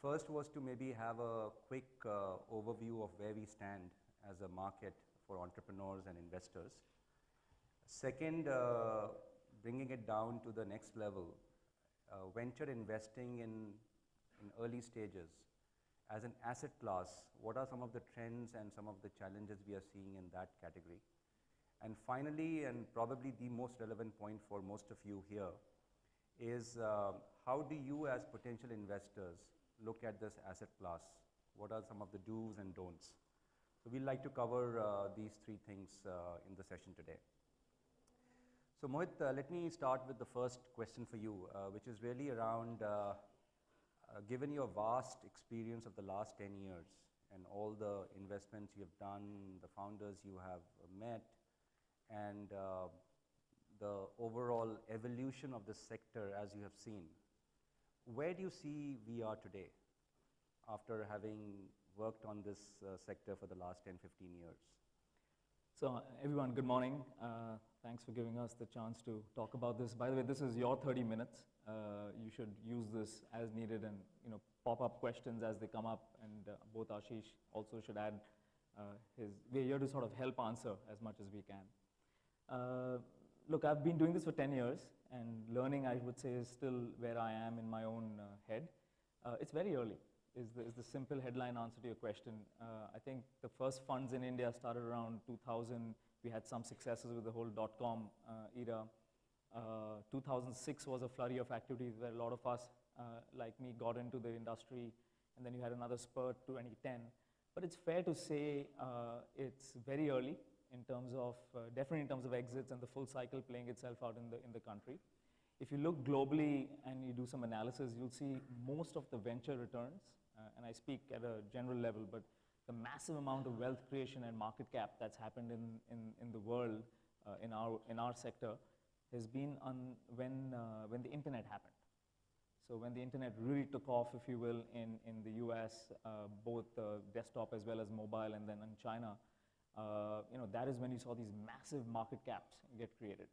First was to maybe have a quick overview of where we stand as a market for entrepreneurs and investors. Second, bringing it down to the next level, venture investing in early stages. As an asset class, what are some of the trends and some of the challenges we are seeing in that category? And finally, and probably the most relevant point for most of you here, is how do you as potential investors look at this asset class? What are some of the do's and don'ts? So we'd like to cover these three things in the session today. So Mohit, let me start with the first question for you, which is really around, given your vast experience of the last 10 years and all the investments you have done, the founders you have met, and the overall evolution of the sector as you have seen, where do you see we are today after having worked on this sector for the last 10, 15 years? So everyone, good morning. Thanks for giving us the chance to talk about this. By the way, this is your 30 minutes. You should use this as needed and pop up questions as they come up. And both Ashish also should add we're here to sort of help answer as much as we can. Look, I've been doing this for 10 years, and learning, I would say, is still where I am in my own head. It's very early, is the simple headline answer to your question. I think the first funds in India started around 2000. We had some successes with the whole dot-com era. 2006 was a flurry of activities where a lot of us, like me, got into the industry, and then you had another spurt, 2010. But it's fair to say it's very early in terms of, definitely in terms of exits and the full cycle playing itself out in the country. If you look globally and you do some analysis, you'll see most of the venture returns, and I speak at a general level, but the massive amount of wealth creation and market cap that's happened in the world, in our sector, has been when the internet happened. So when the internet really took off, if you will, in the US, both desktop as well as mobile, and then in China, that is when you saw these massive market caps get created.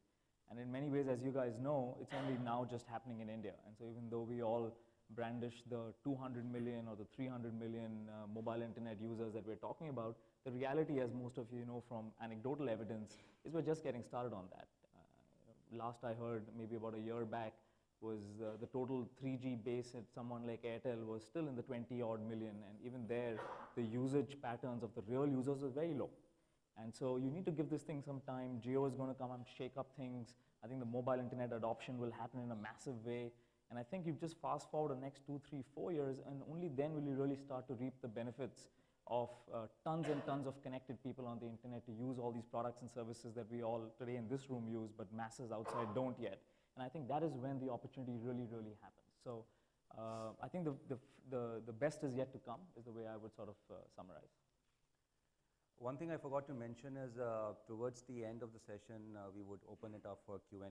And in many ways, as you guys know, it's only now just happening in India. And so even though we all brandish the 200 million or the 300 million mobile internet users that we're talking about, the reality, as most of you know from anecdotal evidence, is we're just getting started on that. Last I heard, maybe about a year back, was the total 3G base at someone like Airtel was still in the 20-odd million, and even there, the usage patterns of the real users are very low. And so you need to give this thing some time. Jio is going to come and shake up things. I think the mobile internet adoption will happen in a massive way. And I think you just fast forward the next 2, 3, 4 years, and only then will you really start to reap the benefits of tons and tons of connected people on the internet to use all these products and services that we all today in this room use, but masses outside don't yet. And I think that is when the opportunity really, really happens. So I think the best is yet to come, is the way I would sort of summarize. One thing I forgot to mention is towards the end of the session, we would open it up for Q&A,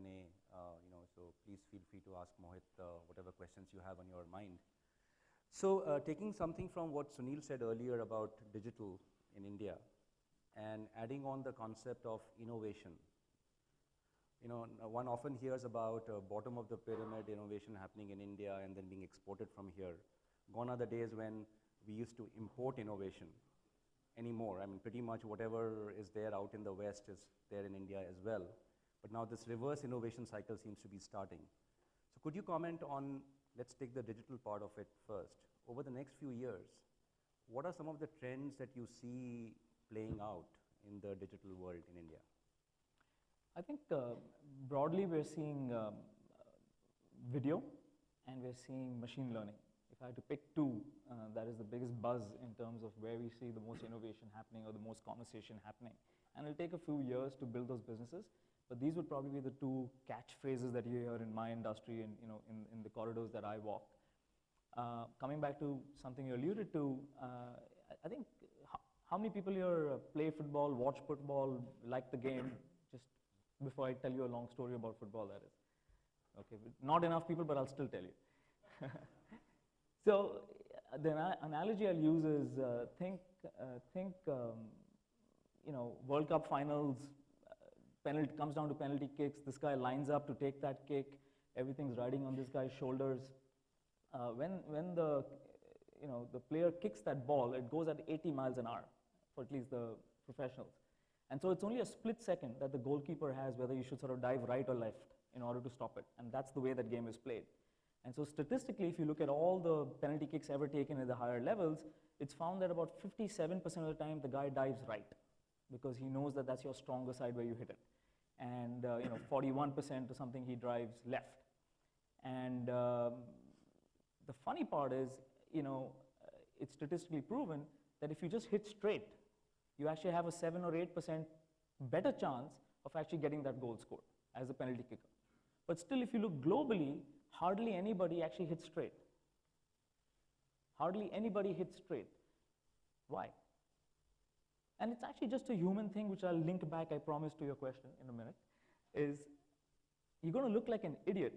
so please feel free to ask Mohit whatever questions you have on your mind. So taking something from what Sunil said earlier about digital in India and adding on the concept of innovation. One often hears about bottom of the pyramid innovation happening in India and then being exported from here. Gone are the days when we used to import innovation anymore. I mean, pretty much whatever is there out in the West is there in India as well. But now this reverse innovation cycle seems to be starting. So could you comment on, let's take the digital part of it first. Over the next few years, what are some of the trends that you see playing out in the digital world in India? I think broadly we're seeing video and we're seeing machine learning. If I had to pick two, that is the biggest buzz in terms of where we see the most innovation happening or the most conversation happening. And it'll take a few years to build those businesses, but these would probably be the two catchphrases that you hear in my industry and in the corridors that I walk. Coming back to something you alluded to, I think how many people here play football, watch football, like the game? Just before I tell you a long story about football, that is. Okay, not enough people, but I'll still tell you. So the analogy I'll use is think World Cup finals, penalty comes down to penalty kicks. This guy lines up to take that kick. Everything's riding on this guy's shoulders. When the the player kicks that ball, it goes at 80 miles an hour, for at least the professionals. And so it's only a split second that the goalkeeper has whether you should sort of dive right or left in order to stop it. And that's the way that game is played. And so statistically, if you look at all the penalty kicks ever taken at the higher levels, it's found that about 57% of the time the guy dives right because he knows that that's your stronger side where you hit it. And 41% or something he drives left. And the funny part is, it's statistically proven that if you just hit straight, you actually have a 7 or 8% better chance of actually getting that goal scored as a penalty kicker. But still, if you look globally, hardly anybody actually hits straight. Hardly anybody hits straight. Why? And it's actually just a human thing, which I'll link back, I promise, to your question in a minute, is you're going to look like an idiot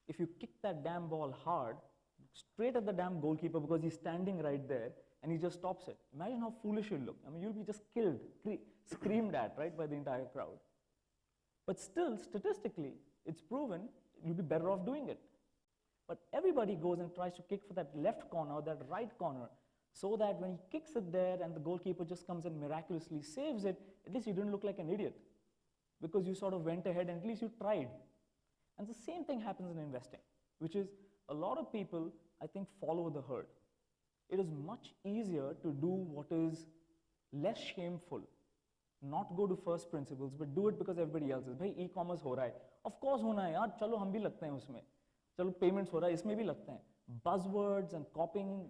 if you kick that damn ball hard, straight at the damn goalkeeper because he's standing right there, and he just stops it. Imagine how foolish you'll look. I mean, you'll be just killed, screamed at, right, by the entire crowd. But still, statistically, it's proven you'll be better off doing it. But everybody goes and tries to kick for that left corner or that right corner so that when he kicks it there and the goalkeeper just comes and miraculously saves it, at least you didn't look like an idiot because you sort of went ahead and at least you tried. And the same thing happens in investing, which is a lot of people, I think, follow the herd. It is much easier to do what is less shameful, not go to first principles, but do it because everybody else is. Bhai, e-commerce ho raha hai. Of course hona hai yaar, chalo hum bhi lagte hain usme. Chalo payments ho raha hai, isme bhi lagte hain. Buzzwords and copying,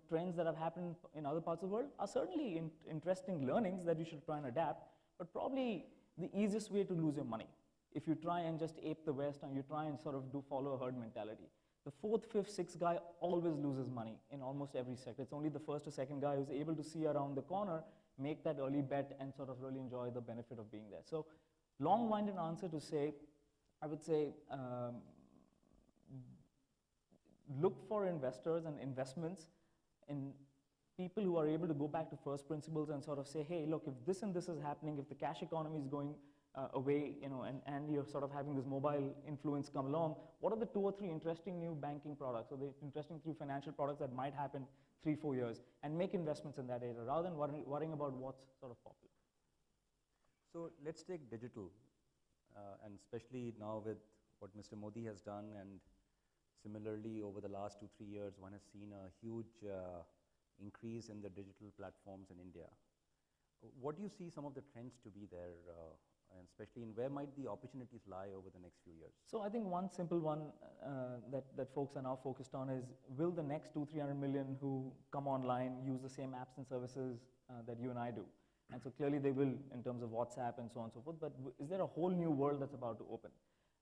trends that have happened in other parts of the world are certainly interesting learnings that you should try and adapt, but probably the easiest way to lose your money. If you try and just ape the West and you try and sort of follow a herd mentality. The fourth, fifth, sixth guy always loses money in almost every sector. It's only the first or second guy who's able to see around the corner, make that early bet, and sort of really enjoy the benefit of being there. So, long-winded answer to say, I would say, look for investors and investments in people who are able to go back to first principles and sort of say, hey, look, if this and this is happening, if the cash economy is going away, and you're sort of having this mobile influence come along, what are the 2 or 3 interesting new banking products or the interesting 3 financial products that might happen 3-4 years, and make investments in that area rather than worrying about what's sort of popular. So let's take digital, and especially now with what Mr. Modi has done, and similarly over the last 2-3 years, one has seen a huge increase in the digital platforms in India. What do you see some of the trends to be there, and especially in where might the opportunities lie over the next few years? So I think one simple one that folks are now focused on is, will the next 200-300 million who come online use the same apps and services that you and I do? And so clearly they will in terms of WhatsApp and so on and so forth, but is there a whole new world that's about to open?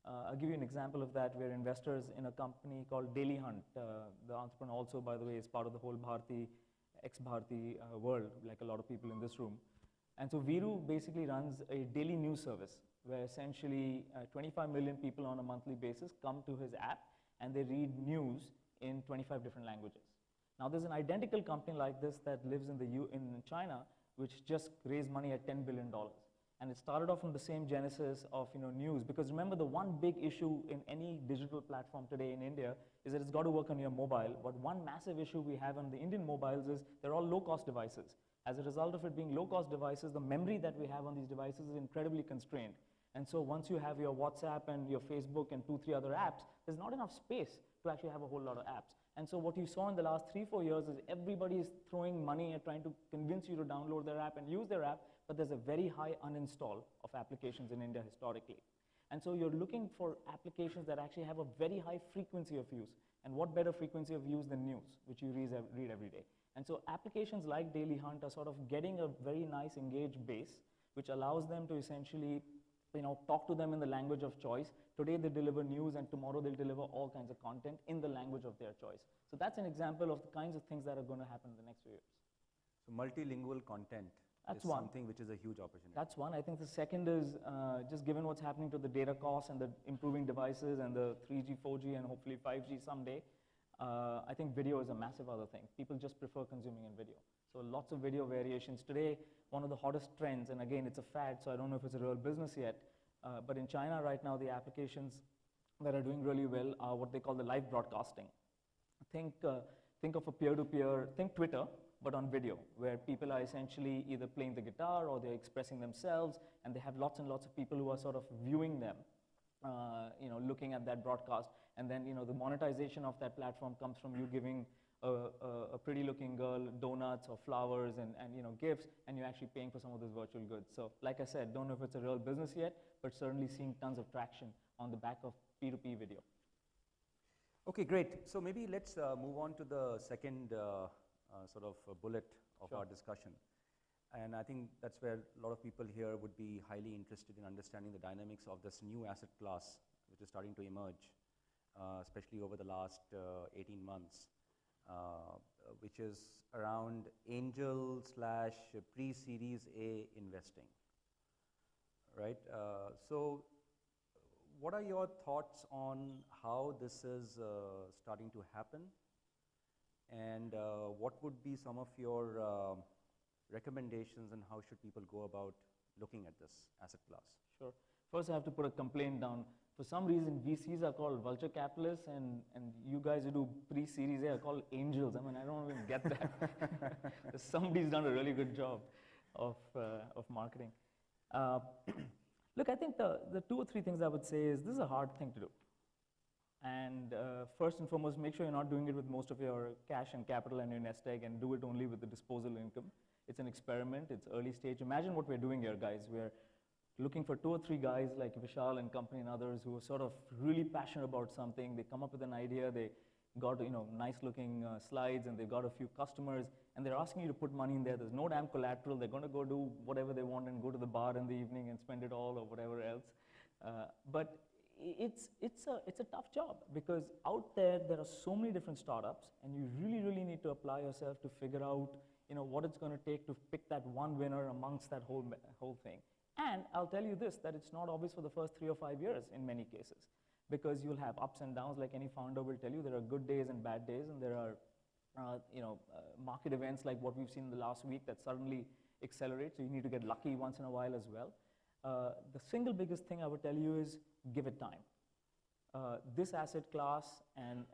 I'll give you an example of that. We're investors in a company called Daily Hunt. The entrepreneur also, by the way, is part of the whole Bharti, ex-Bharti world, like a lot of people in this room. And so Viru basically runs a daily news service where essentially 25 million people on a monthly basis come to his app and they read news in 25 different languages. Now there's an identical company like this that lives in China, which just raised money at $10 billion. And it started off from the same genesis of news, because remember, the one big issue in any digital platform today in India is that it's got to work on your mobile. But one massive issue we have on the Indian mobiles is they're all low-cost devices. As a result of it being low-cost devices, the memory that we have on these devices is incredibly constrained. And so once you have your WhatsApp and your Facebook and 2-3 other apps, there's not enough space to actually have a whole lot of apps. And so what you saw in the last 3-4 years is everybody is throwing money at trying to convince you to download their app and use their app, but there's a very high uninstall of applications in India historically. And so you're looking for applications that actually have a very high frequency of use. And what better frequency of use than news, which you read every day. And so applications like Daily Hunt are sort of getting a very nice engaged base, which allows them to essentially talk to them in the language of choice. Today they deliver news, and tomorrow they'll deliver all kinds of content in the language of their choice. So that's an example of the kinds of things that are going to happen in the next few years. So multilingual content is something which is a huge opportunity. That's one. I think the second is just given what's happening to the data costs and the improving devices and the 3G, 4G, and hopefully 5G someday, I think video is a massive other thing. People just prefer consuming in video. So lots of video variations. Today, one of the hottest trends, and again, it's a fad, so I don't know if it's a real business yet, but in China right now, the applications that are doing really well are what they call the live broadcasting. Think think of a peer-to-peer, think Twitter, but on video, where people are essentially either playing the guitar or they're expressing themselves, and they have lots and lots of people who are sort of viewing them, looking at that broadcast. And then, the monetization of that platform comes from you giving a pretty-looking girl donuts or flowers and gifts, and you're actually paying for some of those virtual goods. So, like I said, don't know if it's a real business yet, but certainly seeing tons of traction on the back of P2P video. Okay, great. So maybe let's move on to the second sort of bullet of our discussion. And I think that's where a lot of people here would be highly interested in understanding the dynamics of this new asset class, which is starting to emerge, especially over the last 18 months, which is around angel / pre-series A investing, right? So what are your thoughts on how this is starting to happen? And what would be some of your recommendations and how should people go about looking at this asset class? Sure. First, I have to put a complaint down. For some reason, VCs are called vulture capitalists, and you guys who do pre-series A are called angels. I mean, I don't even get that. Somebody's done a really good job of marketing. Look, I think the 2 or 3 things I would say is this is a hard thing to do. And first and foremost, make sure you're not doing it with most of your cash and capital and your nest egg, and do it only with the disposal income. It's an experiment, it's early stage. Imagine what we're doing here, guys. We're looking for 2 or 3 guys like Vishal and company and others who are sort of really passionate about something. They come up with an idea, they got nice looking slides, and they've got a few customers, and they're asking you to put money in there. There's no damn collateral. They're going to go do whatever they want and go to the bar in the evening and spend it all or whatever else. But it's a tough job, because out there are so many different startups, and you really need to apply yourself to figure out what it's going to take to pick that one winner amongst that whole thing. And I'll tell you this, that it's not obvious for the first 3 or 5 years in many cases, because you'll have ups and downs. Like any founder will tell you, there are good days and bad days, and there are market events like what we've seen in the last week that suddenly accelerate, so you need to get lucky once in a while as well. The single biggest thing I would tell you is give it time. This asset class and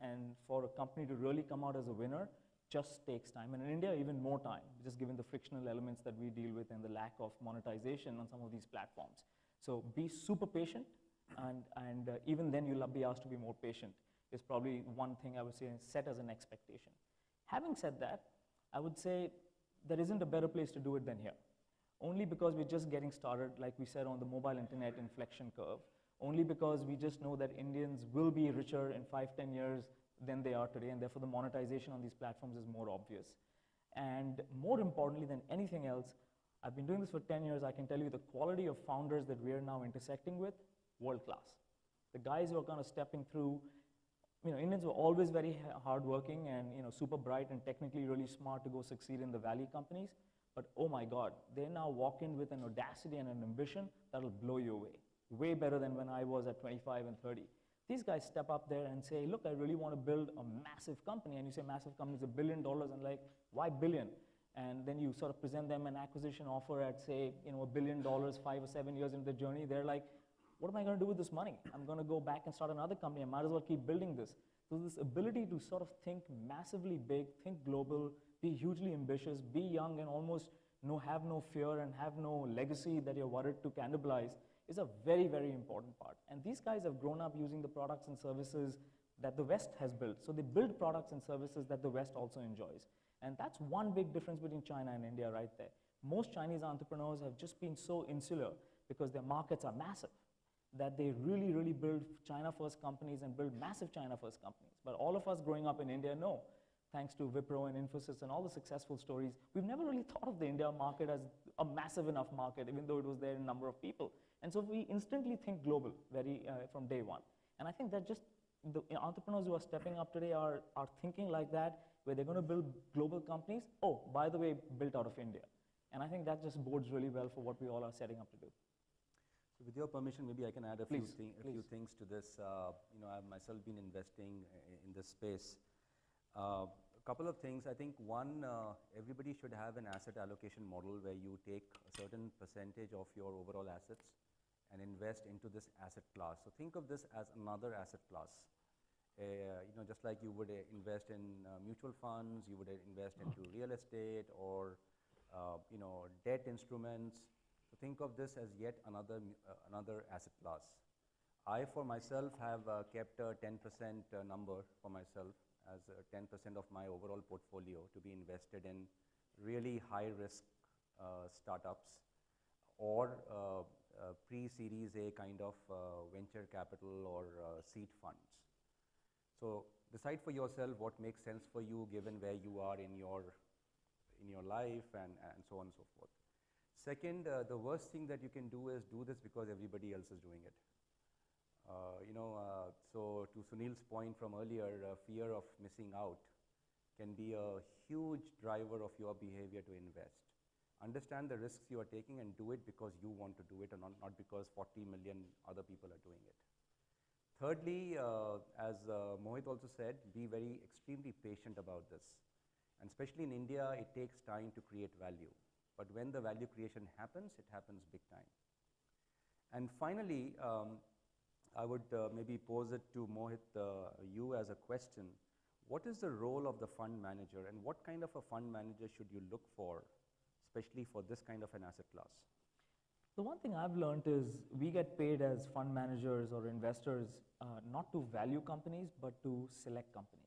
for a company to really come out as a winner just takes time, and in India even more time, just given the frictional elements that we deal with and the lack of monetization on some of these platforms. So be super patient, and even then you'll be asked to be more patient is probably one thing I would say, set as an expectation. Having said that, I would say there isn't a better place to do it than here. Only because we're just getting started, like we said, on the mobile internet inflection curve. Only because we just know that Indians will be richer in 5-10 years than they are today, and therefore the monetization on these platforms is more obvious. And more importantly than anything else, I've been doing this for 10 years, I can tell you the quality of founders that we are now intersecting with, world class. The guys who are kind of stepping through, Indians were always very hardworking and super bright and technically really smart to go succeed in the Valley companies. But oh my God, they now walk in with an audacity and an ambition that'll blow you away. Way better than when I was at 25 and 30. These guys step up there and say, look, I really want to build a massive company. And you say massive company is $1 billion, and like, why billion? And then you sort of present them an acquisition offer at, say, $1 billion 5 or 7 years into the journey. They're like, what am I going to do with this money? I'm going to go back and start another company. I might as well keep building this. So this ability to sort of think massively big, think global, be hugely ambitious, be young, and almost have no fear and have no legacy that you're worried to cannibalize is a very, very important part. And these guys have grown up using the products and services that the West has built. So they build products and services that the West also enjoys. And that's one big difference between China and India right there. Most Chinese entrepreneurs have just been so insular because their markets are massive that they really, really build China-first companies and build massive China-first companies. But all of us growing up in India know, thanks to Wipro and Infosys and all the successful stories, we've never really thought of the India market as a massive enough market, even though it was there in a number of people. And so we instantly think global from day one. And I think that just the entrepreneurs who are stepping up today are thinking like that, where they're going to build global companies, oh, by the way, built out of India. And I think that just bodes really well for what we all are setting up to do. So with your permission, maybe I can add a few things to this. I've myself been investing in this space. A couple of things. I think one, everybody should have an asset allocation model where you take a certain percentage of your overall assets and invest into this asset class. So think of this as another asset class. Just like you would invest in mutual funds, you would invest into real estate or debt instruments. So think of this as yet another asset class. I, for myself, have kept a 10% number for myself as 10% of my overall portfolio to be invested in really high-risk startups or pre-Series A kind of venture capital or seed funds. So decide for yourself what makes sense for you given where you are in your life and so on and so forth. Second, the worst thing that you can do is do this because everybody else is doing it. So to Sunil's point from earlier, fear of missing out can be a huge driver of your behavior to invest. Understand the risks you are taking and do it because you want to do it and not because 40 million other people are doing it. Thirdly, as Mohit also said, be very extremely patient about this. And especially in India, it takes time to create value. But when the value creation happens, it happens big time. And finally, I would maybe pose it to Mohit, you as a question. What is the role of the fund manager and what kind of a fund manager should you look for, especially for this kind of an asset class? The one thing I've learned is we get paid as fund managers or investors not to value companies, but to select companies.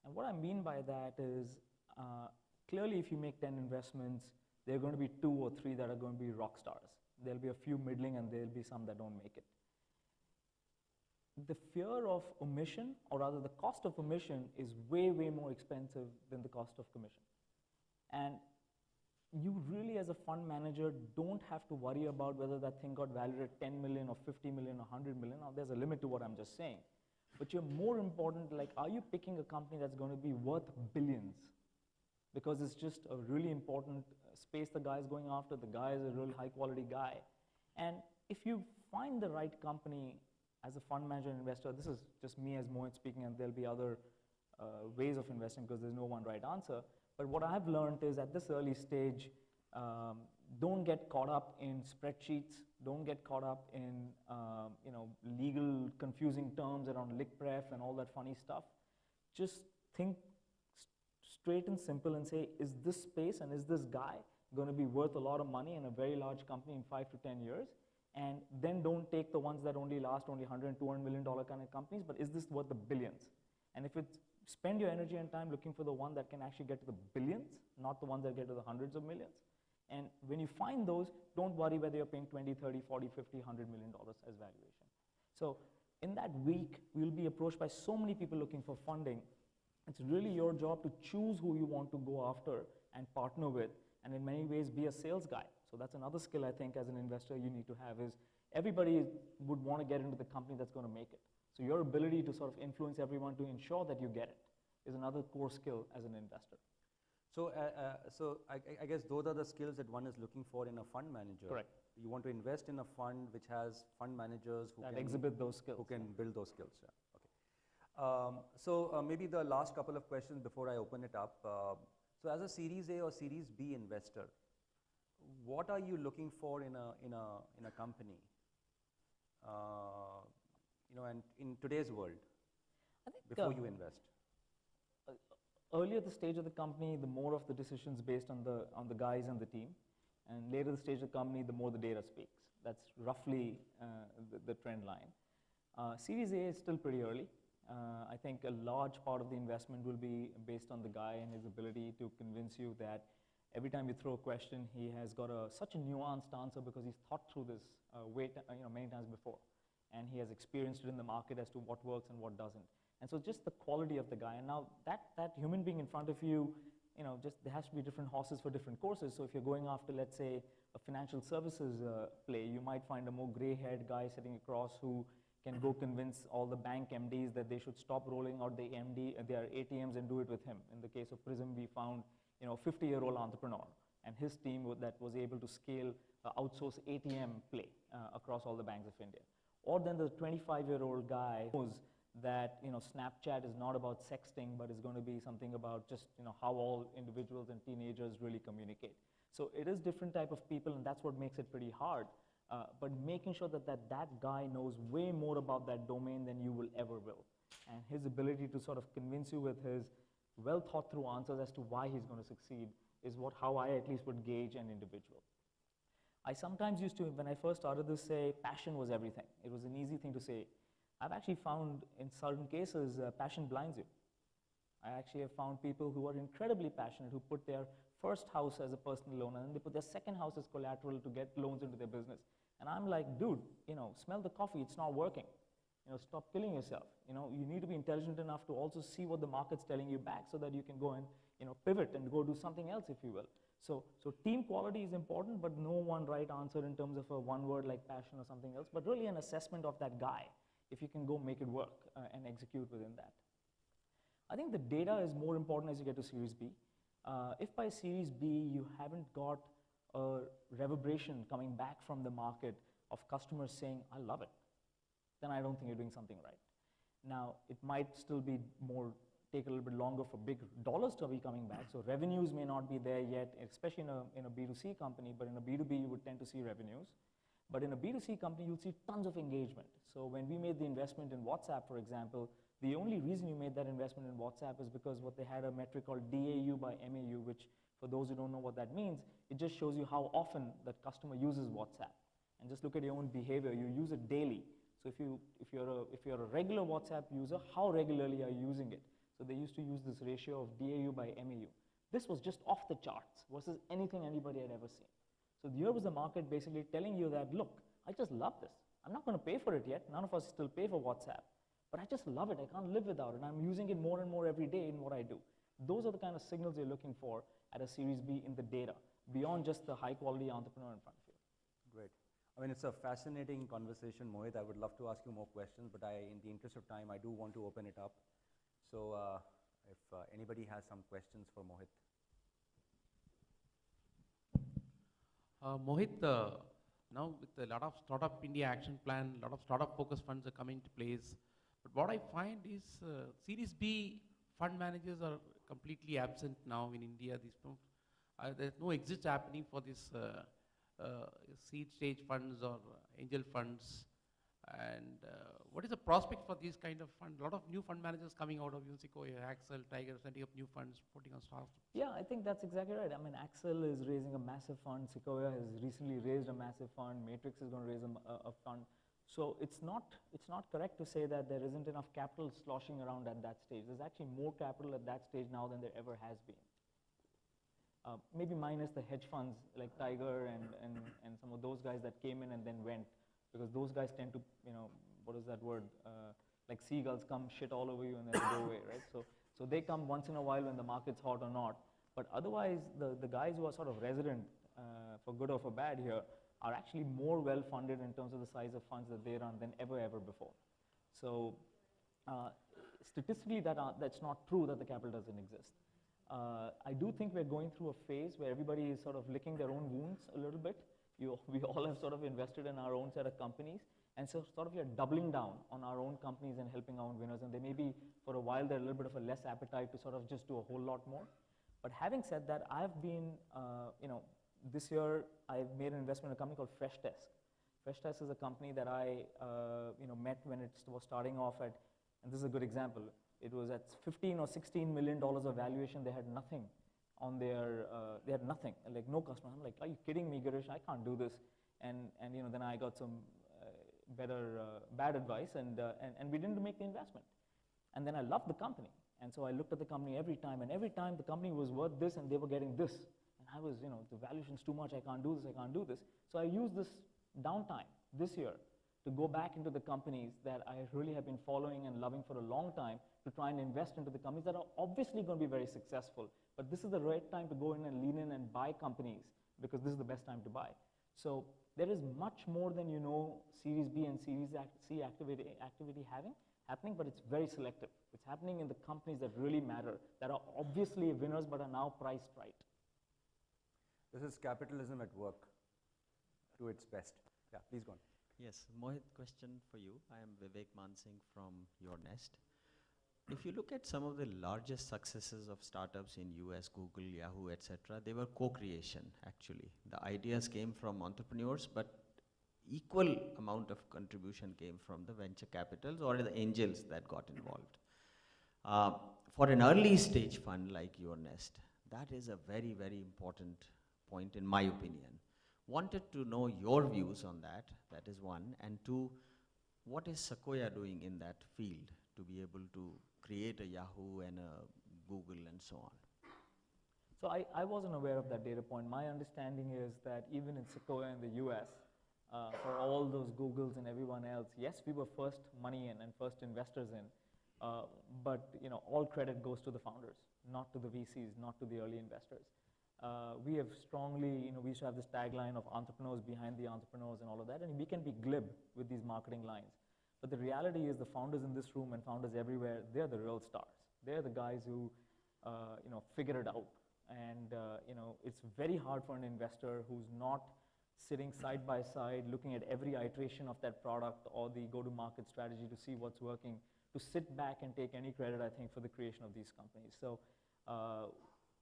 And what I mean by that is clearly if you make 10 investments, there are going to be 2 or 3 that are going to be rock stars. There'll be a few middling and there'll be some that don't make it. The fear of omission, or rather the cost of omission, is way, way more expensive than the cost of commission. And you really, as a fund manager, don't have to worry about whether that thing got valued at 10 million or 50 million or 100 million. Now, there's a limit to what I'm just saying. But you're more important, like, are you picking a company that's going to be worth billions? Because it's just a really important space the guy's going after. The guy is a real high-quality guy. And if you find the right company as a fund manager and investor, this is just me as Mohit speaking, and there'll be other ways of investing because there's no one right answer. But what I've learned is at this early stage, don't get caught up in spreadsheets, don't get caught up in legal confusing terms around lic-pref and all that funny stuff. Just think straight and simple and say, is this space and is this guy going to be worth a lot of money in a very large company in 5 to 10 years? And then don't take the ones that only last only $100 and $200 million kind of companies, but is this worth the billions? And if it's, spend your energy and time looking for the one that can actually get to the billions, not the ones that get to the hundreds of millions. And when you find those, don't worry whether you're paying 20, 30, 40, 50, $100 million as valuation. So in that week, we'll be approached by so many people looking for funding. It's really your job to choose who you want to go after and partner with, and in many ways be a sales guy. So that's another skill I think as an investor you need to have is everybody would want to get into the company that's going to make it. So your ability to sort of influence everyone to ensure that you get it is another core skill as an investor. So, I guess those are the skills that one is looking for in a fund manager. Correct. You want to invest in a fund which has fund managers who that can exhibit those skills. Who can build those skills. Yeah. Okay. Maybe the last couple of questions before I open it up. So as a Series A or Series B investor, what are you looking for in a company? And in today's world, I think, before you invest. Earlier the stage of the company, the more of the decisions based on the guys and the team, and later the stage of the company, the more the data speaks. That's roughly the trend line. Series A is still pretty early. I think a large part of the investment will be based on the guy and his ability to convince you that every time you throw a question, he has got such a nuanced answer because he's thought through this many times before, and he has experienced it in the market as to what works and what doesn't. And so just the quality of the guy. And now that human being in front of you, just there has to be different horses for different courses. So if you're going after, let's say, a financial services play, you might find a more gray-haired guy sitting across who can go convince all the bank MDs that they should stop rolling out their ATMs and do it with him. In the case of Prism, we found a 50-year-old entrepreneur and his team that was able to scale outsource ATM play across all the banks of India. Or then the 25-year-old guy knows that Snapchat is not about sexting, but is going to be something about just how all individuals and teenagers really communicate. So it is different type of people, and that's what makes it pretty hard. But making sure that guy knows way more about that domain than you will ever will. And his ability to sort of convince you with his well thought through answers as to why he's going to succeed is how I at least would gauge an individual. I sometimes used to, when I first started this, say passion was everything. It was an easy thing to say. I've actually found in certain cases, passion blinds you. I actually have found people who are incredibly passionate, who put their first house as a personal loan, and then they put their second house as collateral to get loans into their business. And I'm like, dude, smell the coffee, it's not working. Stop killing yourself. You need to be intelligent enough to also see what the market's telling you back so that you can go and, pivot and go do something else, if you will. So team quality is important, but no one right answer in terms of a one word like passion or something else, but really an assessment of that guy, if you can go make it work and execute within that. I think the data is more important as you get to Series B. If by Series B you haven't got a reverberation coming back from the market of customers saying, I love it, then I don't think you're doing something right. Now, it might still be take a little bit longer for big dollars to be coming back, so revenues may not be there yet, especially in a B2C company, but in a B2B you would tend to see revenues. But in a B2C company, you'll see tons of engagement. So when we made the investment in WhatsApp, for example, the only reason you made that investment in WhatsApp is because what they had a metric called DAU by MAU, which for those who don't know what that means, it just shows you how often that customer uses WhatsApp. And just look at your own behavior, you use it daily. So if you're a regular WhatsApp user, how regularly are you using it? So they used to use this ratio of DAU by MAU. This was just off the charts versus anything anybody had ever seen. So here was the market basically telling you that, look, I just love this. I'm not going to pay for it yet. None of us still pay for WhatsApp. But I just love it. I can't live without it. I'm using it more and more every day in what I do. Those are the kind of signals you're looking for at a Series B in the data, beyond just the high-quality entrepreneur in front of you. Great. I mean, it's a fascinating conversation, Mohit. I would love to ask you more questions, but in the interest of time, I do want to open it up. So if anybody has some questions for Mohit. Mohit, now with a lot of Startup India action plan, a lot of startup focus funds are coming to place. But what I find is Series B fund managers are completely absent now in India. There's no exit happening for this seed stage funds or angel funds. And what is the prospect for these kind of funds? A lot of new fund managers coming out of Sequoia, Accel, Tiger, setting up new funds, putting on startups. Yeah, I think that's exactly right. I mean, Accel is raising a massive fund. Sequoia has recently raised a massive fund. Matrix is going to raise a fund. So it's not correct to say that there isn't enough capital sloshing around at that stage. There's actually more capital at that stage now than there ever has been. Maybe minus the hedge funds like Tiger and some of those guys that came in and then went. Because those guys tend to, what is that word? Like seagulls come shit all over you and then they go away, right? So they come once in a while when the market's hot or not. But otherwise, the guys who are sort of resident, for good or for bad here, are actually more well-funded in terms of the size of funds that they run than ever before. So statistically, that's not true that the capital doesn't exist. I do think we're going through a phase where everybody is sort of licking their own wounds a little bit. We all have sort of invested in our own set of companies, and so sort of we are doubling down on our own companies and helping our own winners, and there may be, for a while, there's a little bit of a less appetite to sort of just do a whole lot more. But having said that, I've been, this year, I made an investment in a company called Freshdesk. Freshdesk is a company that I, met when it was starting off at, and this is a good example, it was at $15 or $16 million of valuation. They had nothing on their, they had nothing, like no customer. I'm like, are you kidding me, Girish? I can't do this. And then I got some bad advice, and we didn't make the investment. And then I loved the company. And so I looked at the company every time, and every time the company was worth this and they were getting this. And I was, the valuation's too much, I can't do this, I can't do this. So I used this downtime this year to go back into the companies that I really have been following and loving for a long time, to try and invest into the companies that are obviously going to be very successful. But this is the right time to go in and lean in and buy companies, because this is the best time to buy. So there is much more than Series B and Series C activity happening, but it's very selective. It's happening in the companies that really matter, that are obviously winners but are now priced right. This is capitalism at work to its best. Yeah, please go on. Yes, Mohit, question for you. I am Vivek Mansingh from Your Nest. If you look at some of the largest successes of startups in US, Google, Yahoo, etc., they were co-creation, actually. The ideas came from entrepreneurs, but equal amount of contribution came from the venture capitals or the angels that got involved. For an early stage fund like Your Nest, that is a very, very important point in my opinion. Wanted to know your views on that, that is one, and two, what is Sequoia doing in that field to be able to create a Yahoo and a Google and so on? So I wasn't aware of that data point. My understanding is that even in Sequoia in the US, for all those Googles and everyone else, yes, we were first money in and first investors in, but all credit goes to the founders, not to the VCs, not to the early investors. We have strongly, we used to have this tagline of entrepreneurs behind the entrepreneurs and all of that, and we can be glib with these marketing lines. But the reality is the founders in this room and founders everywhere, they're the real stars. They're the guys who, figure it out. And, it's very hard for an investor who's not sitting side by side, looking at every iteration of that product or the go-to-market strategy to see what's working, to sit back and take any credit, I think, for the creation of these companies. So,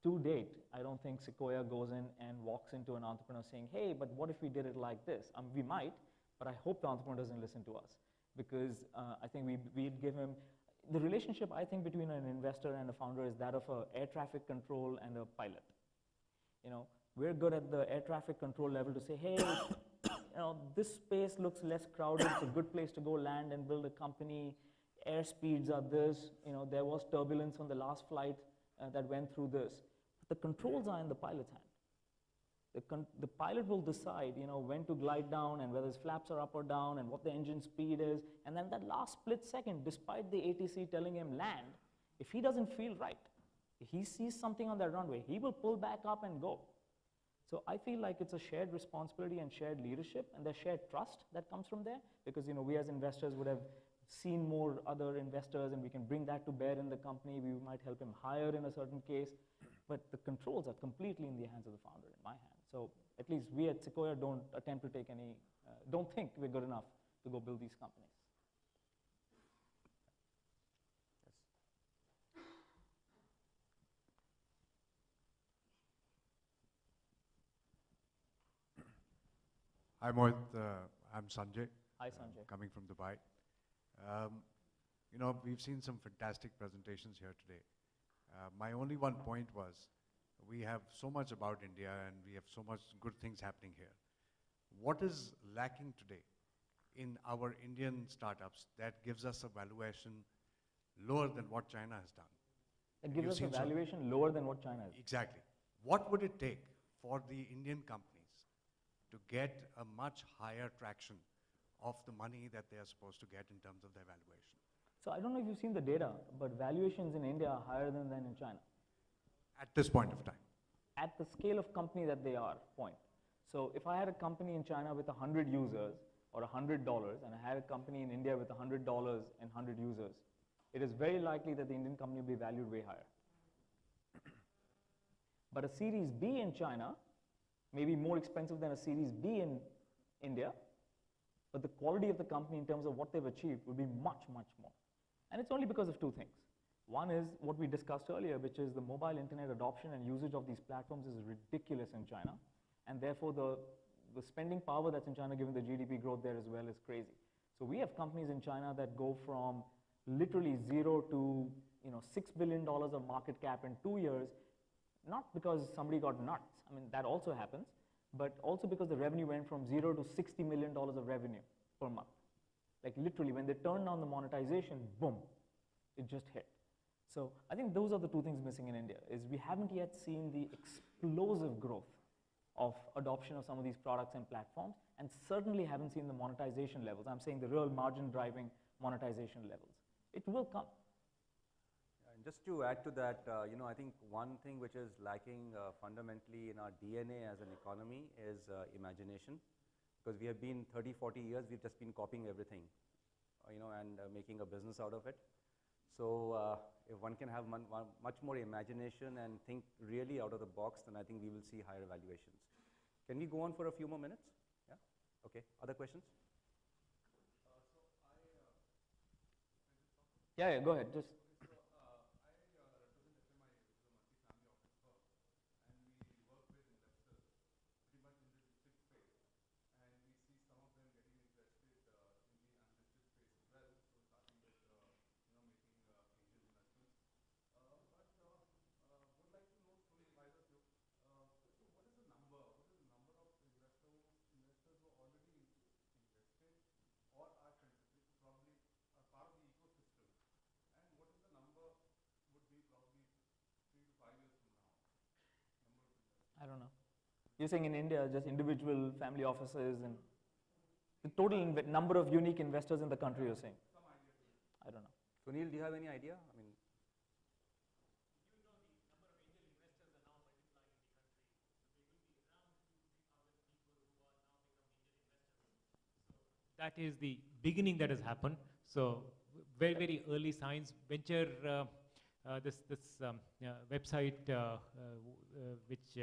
to date, I don't think Sequoia goes in and walks into an entrepreneur saying, hey, but what if we did it like this? We might, but I hope the entrepreneur doesn't listen to us, because I think we'd give him, the relationship I think between an investor and a founder is that of a air traffic control and a pilot. We're good at the air traffic control level to say, hey, this space looks less crowded, it's a good place to go land and build a company, air speeds are this, there was turbulence on the last flight that went through this. But the controls are in the pilot's hand. The pilot will decide, when to glide down and whether his flaps are up or down and what the engine speed is. And then that last split second, despite the ATC telling him land, if he doesn't feel right, if he sees something on that runway, he will pull back up and go. So I feel like it's a shared responsibility and shared leadership, and there's shared trust that comes from there, because we as investors would have seen more other investors, and we can bring that to bear in the company. We might help him hire in a certain case, but the controls are completely in the hands of the founder, in my hands. So at least we at Sequoia don't attempt to take any, don't think we're good enough to go build these companies. Hi Mohit, I'm Sanjay. Hi Sanjay. Coming from Dubai. We've seen some fantastic presentations here today. My only one point was, we have so much about India and we have so much good things happening here. What is lacking today in our Indian startups that gives us a valuation lower than what China has done? It gives us a valuation lower than what China has. Exactly. What would it take for the Indian companies to get a much higher traction of the money that they are supposed to get in terms of their valuation? So I don't know if you've seen the data, but valuations in India are higher than in China. At this point of time? At the scale of company that they are, point. So if I had a company in China with 100 users or $100, and I had a company in India with $100 and 100 users, it is very likely that the Indian company will be valued way higher. But a Series B in China may be more expensive than a Series B in India, but the quality of the company in terms of what they've achieved will be much, much more. And it's only because of two things. One is what we discussed earlier, which is the mobile internet adoption and usage of these platforms is ridiculous in China, and therefore the spending power that's in China, given the GDP growth there as well, is crazy. So we have companies in China that go from literally zero to $6 billion of market cap in 2 years, not because somebody got nuts, I mean that also happens, but also because the revenue went from zero to $60 million of revenue per month. Like literally, when they turned on the monetization, boom, it just hit. So I think those are the two things missing in India, is we haven't yet seen the explosive growth of adoption of some of these products and platforms, and certainly haven't seen the monetization levels. I'm saying the real margin driving monetization levels. It will come. And just to add to that, I think one thing which is lacking fundamentally in our DNA as an economy is imagination, because we have been 30, 40 years, we've just been copying everything, and making a business out of it. So if one can have much more imagination and think really out of the box, then I think we will see higher valuations. Can we go on for a few more minutes? Yeah? Okay. Other questions? Yeah, go ahead. Just. And we work with investors pretty much in the district space, and we see some of them I don't know. You're saying in India, just individual family offices and the total number of unique investors in the country, you're saying? I don't know. Sunil, do you have any idea? I mean, that is the beginning that has happened. So very, very early signs. Venture, this website, which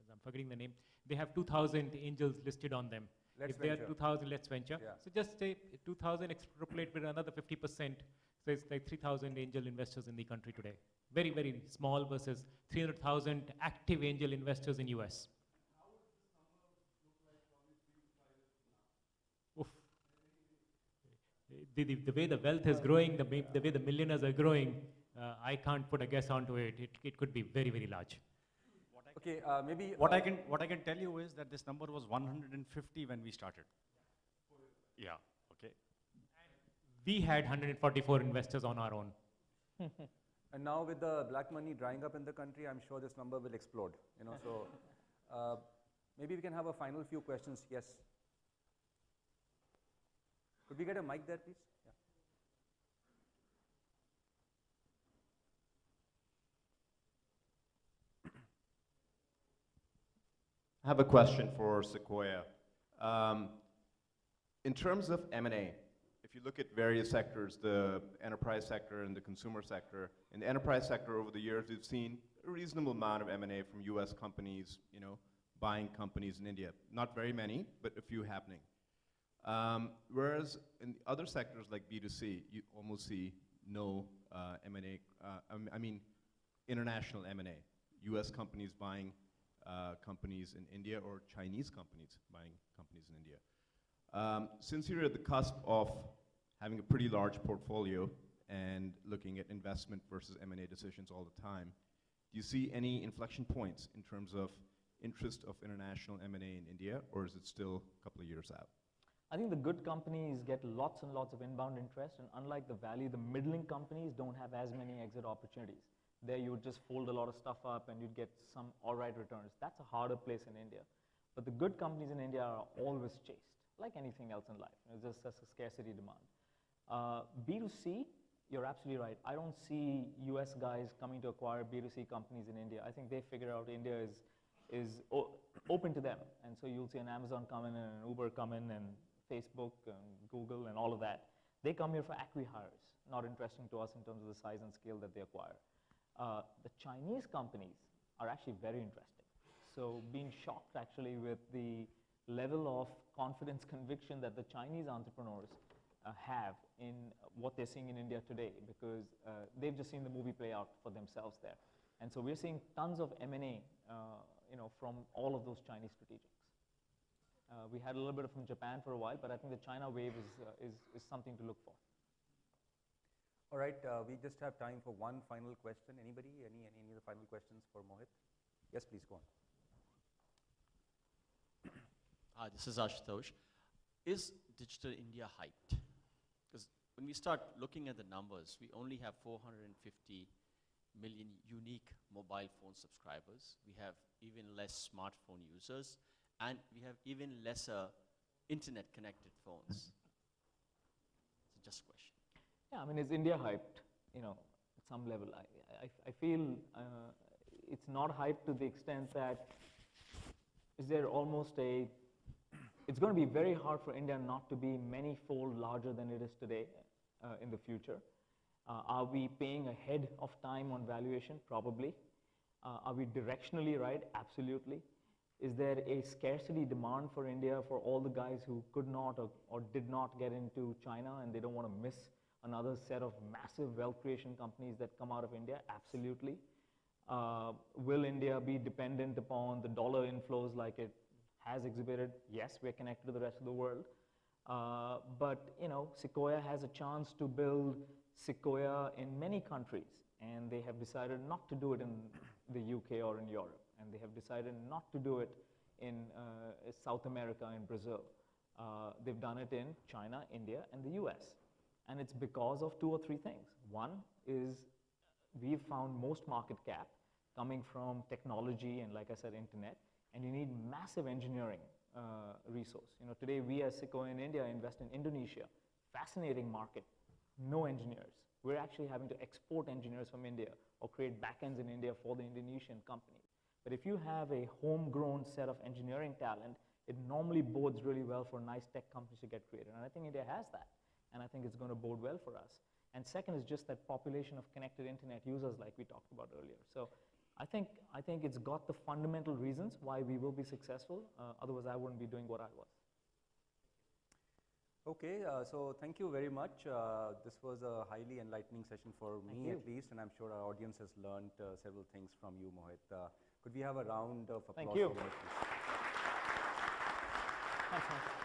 I'm forgetting the name, they have 2,000 angels listed on them. Let's If they are Venture. 2,000, let's venture. Yeah. So just say 2,000 extrapolate with another 50%. So it's like 3,000 angel investors in the country today. Very, very small versus 300,000 active angel investors in US. Oof. The way the wealth is growing, the way the millionaires are growing, I can't put a guess onto it. It could be very, very large. okay, maybe. What I can tell you is that this number was 150 when we started. Yeah. Okay. We had 144 investors on our own. And now with the black money drying up in the country, I'm sure this number will explode. You know, so maybe we can have a final few questions. Yes. Could we get a mic there, please? Yeah. I have a question for Sequoia. In terms of M&A, if you look at various sectors, the enterprise sector and the consumer sector, in the enterprise sector over the years, we've seen a reasonable amount of M&A from US companies, you know, buying companies in India. Not very many, but a few happening. Whereas in the other sectors like B2C, you almost see no M&A, I mean, international M&A. US companies buying companies in India or Chinese companies buying companies in India. Since you're at the cusp of having a pretty large portfolio and looking at investment versus M&A decisions all the time, do you see any inflection points in terms of interest of international M&A in India, or is it still a couple of years out? I think the good companies get lots and lots of inbound interest, and unlike the valley, the middling companies don't have as many exit opportunities. There you would just fold a lot of stuff up and you'd get some all right returns. That's a harder place in India. But the good companies in India are always chased, like anything else in life. It's just a scarcity demand. B2C, you're absolutely right. I don't see US guys coming to acquire B2C companies in India. I think they figure out India is open to them. And so you'll see an Amazon come in and an Uber come in and Facebook and Google and all of that. They come here for acqui-hires, not interesting to us in terms of the size and scale that they acquire. The Chinese companies are actually very interesting. So being shocked actually with the level of confidence, conviction that the Chinese entrepreneurs have in what they're seeing in India today, because they've just seen the movie play out for themselves there. And so we're seeing tons of M&A from all of those Chinese strategics. We had a little bit from Japan for a while, but I think the China wave is something to look for. All right, we just have time for one final question. Anybody? Any other final questions for Mohit? Yes, please go on. Hi, this is Ashutosh. Is Digital India hyped? Because when we start looking at the numbers, we only have 450 million unique mobile phone subscribers. We have even less smartphone users, and we have even lesser internet-connected phones. So just a question. Yeah, I mean, is India hyped? You know, at some level, I feel it's not hyped to the extent that is there almost a. It's going to be very hard for India not to be many-fold larger than it is today in the future. Are we paying ahead of time on valuation? Probably. Are we directionally right? Absolutely. Is there a scarcity demand for India for all the guys who could not or did not get into China and they don't want to miss another set of massive wealth creation companies that come out of India? Absolutely. Will India be dependent upon the dollar inflows like it has exhibited? Yes, we're connected to the rest of the world. But you know, Sequoia has a chance to build Sequoia in many countries, and they have decided not to do it in the UK or in Europe, and they have decided not to do it in South America and Brazil. They've done it in China, India, and the US. And it's because of two or three things. One is we've found most market cap coming from technology and, like I said, internet, and you need massive engineering resource. You know, today we as Cisco in India invest in Indonesia, fascinating market, no engineers. We're actually having to export engineers from India or create backends in India for the Indonesian companies. But if you have a homegrown set of engineering talent, it normally bodes really well for nice tech companies to get created. And I think India has that. And I think it's going to bode well for us. And second is just that population of connected internet users like we talked about earlier. So I think it's got the fundamental reasons why we will be successful. Otherwise, I wouldn't be doing what I was. Okay, so thank you very much. This was a highly enlightening session for me at least, and I'm sure our audience has learned several things from you, Mohit. Could we have a round of applause Thank you. for Mohit, please? Thanks, man.